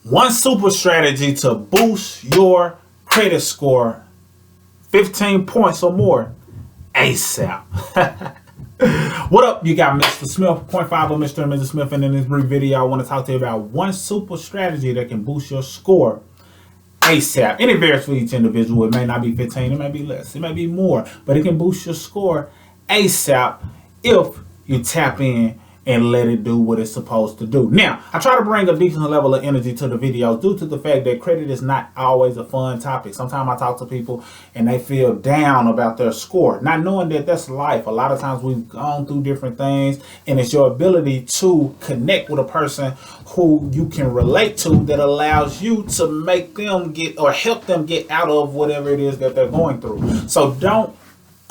One super strategy to boost your credit score 15 points or more ASAP. What up? You got Mr. Smith, 0.5 of Mr. and Mrs. Smith, and in this brief video I want to talk to you about one super strategy that can boost your score ASAP. And it varies for each individual. It may not be 15, it may be less, it may be more, but it can boost your score ASAP if you tap in and let it do what it's supposed to do. Now, I try to bring a decent level of energy to the videos due to the fact that credit is not always a fun topic. Sometimes I talk to people and they feel down about their score, not knowing that that's life. A lot of times we've gone through different things, and it's your ability to connect with a person who you can relate to that allows you to make them get or help them get out of whatever it is that they're going through. So don't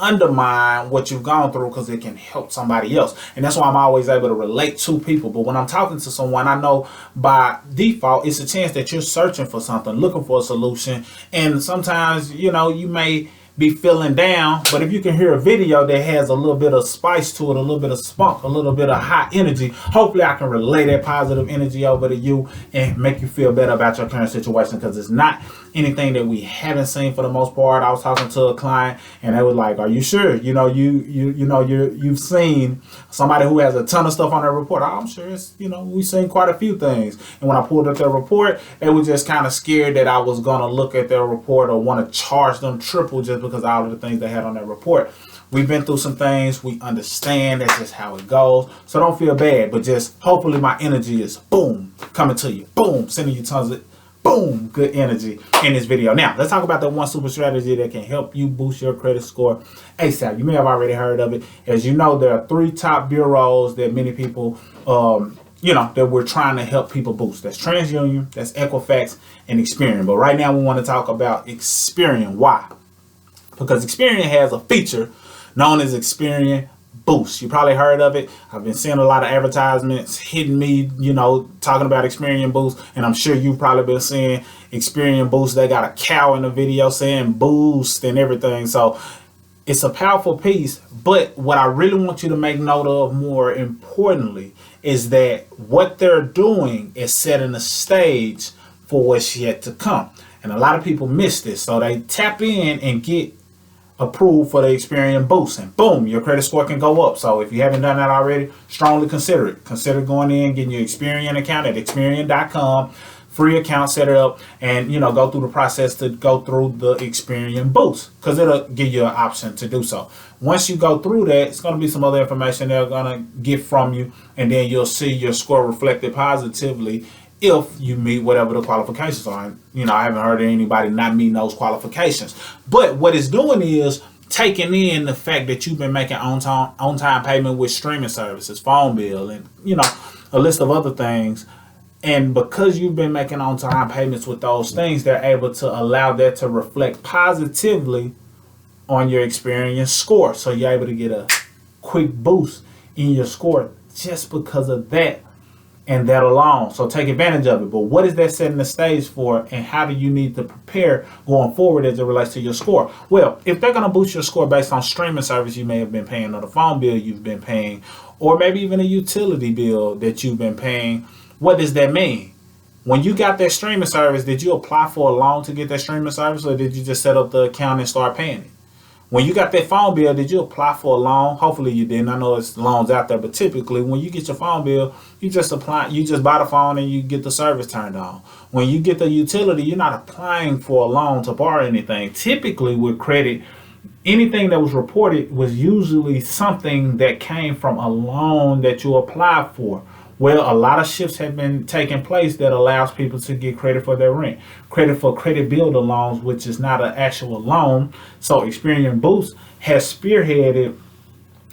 undermine what you've gone through, because it can help somebody else. And that's why I'm always able to relate to people. But when I'm talking to someone, I know by default it's a chance that you're searching for something, looking for a solution. And sometimes, you know, you may be feeling down, but if you can hear a video that has a little bit of spice to it, a little bit of spunk, a little bit of hot energy, hopefully I can relay that positive energy over to you and make you feel better about your current situation, because it's not anything that we haven't seen for the most part. I was talking to a client and they were like, "Are you sure? You've seen somebody who has a ton of stuff on their report." "I'm sure it's, we've seen quite a few things." And when I pulled up their report, they were just kind of scared that I was going to look at their report or want to charge them triple just because of all of the things they had on their report. We've been through some things. We understand that's just how it goes. So don't feel bad, but just hopefully my energy is boom, coming to you. Boom, sending you tons of boom, good energy in this video. Now, let's talk about that one super strategy that can help you boost your credit score ASAP. You may have already heard of it. As you know, there are 3 top bureaus that many people, that we're trying to help people boost. That's TransUnion, that's Equifax, and Experian. But right now we want to talk about Experian. Why? Because Experian has a feature known as Experian Boost. You probably heard of it. I've been seeing a lot of advertisements hitting me, talking about Experian Boost, and I'm sure you've probably been seeing Experian Boost. They got a cow in the video saying boost and everything. So it's a powerful piece, but what I really want you to make note of more importantly is that what they're doing is setting the stage for what's yet to come. And a lot of people miss this, so they tap in and get approved for the Experian Boost, and boom, your credit score can go up. So if you haven't done that already, strongly consider it. Consider going in, getting your Experian account at Experian.com, free account, set it up, and go through the process to go through the Experian Boost, because it'll give you an option to do so. Once you go through that, it's going to be some other information they're going to get from you, and then you'll see your score reflected positively if you meet whatever the qualifications are. I haven't heard of anybody not meeting those qualifications. But what it's doing is taking in the fact that you've been making on-time payment with streaming services, phone bill, and a list of other things. And because you've been making on-time payments with those things, they're able to allow that to reflect positively on your Experian score. So you're able to get a quick boost in your score just because of that and that alone. So take advantage of it. But what is that setting the stage for, and how do you need to prepare going forward as it relates to your score? Well, if they're going to boost your score based on streaming service you may have been paying, or the phone bill you've been paying, or maybe even a utility bill that you've been paying, what does that mean? When you got that streaming service, did you apply for a loan to get that streaming service, or did you just set up the account and start paying it? When you got that phone bill, did you apply for a loan? Hopefully you didn't. I know it's loans out there, but typically when you get your phone bill, you just buy the phone and you get the service turned on. When you get the utility, you're not applying for a loan to borrow anything. Typically with credit, anything that was reported was usually something that came from a loan that you applied for. Well, a lot of shifts have been taking place that allows people to get credit for their rent, credit for credit builder loans, which is not an actual loan. So Experian Boost has spearheaded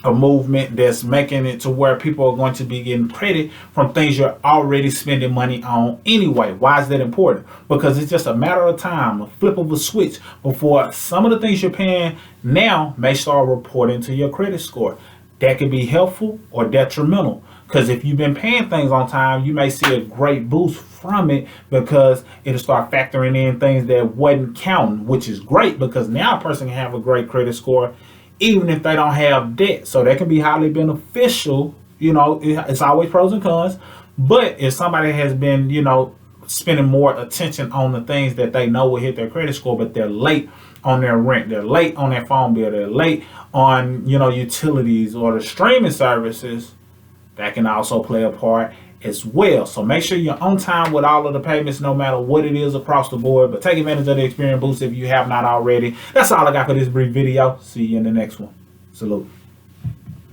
a movement that's making it to where people are going to be getting credit from things you're already spending money on anyway. Why is that important? Because it's just a matter of time, a flip of a switch, before some of the things you're paying now may start reporting to your credit score. That could be helpful or detrimental. Because if you've been paying things on time, you may see a great boost from it, because it'll start factoring in things that wasn't counting, which is great, because now a person can have a great credit score even if they don't have debt. So that can be highly beneficial. It's always pros and cons. But if somebody has been, spending more attention on the things that they know will hit their credit score, but they're late on their rent, they're late on their phone bill, they're late on, you know, utilities or the streaming services, that can also play a part as well. So make sure you're on time with all of the payments, no matter what it is across the board. But take advantage of the Experience Boost if you have not already. That's all I got for this brief video. See you in the next one. Salute.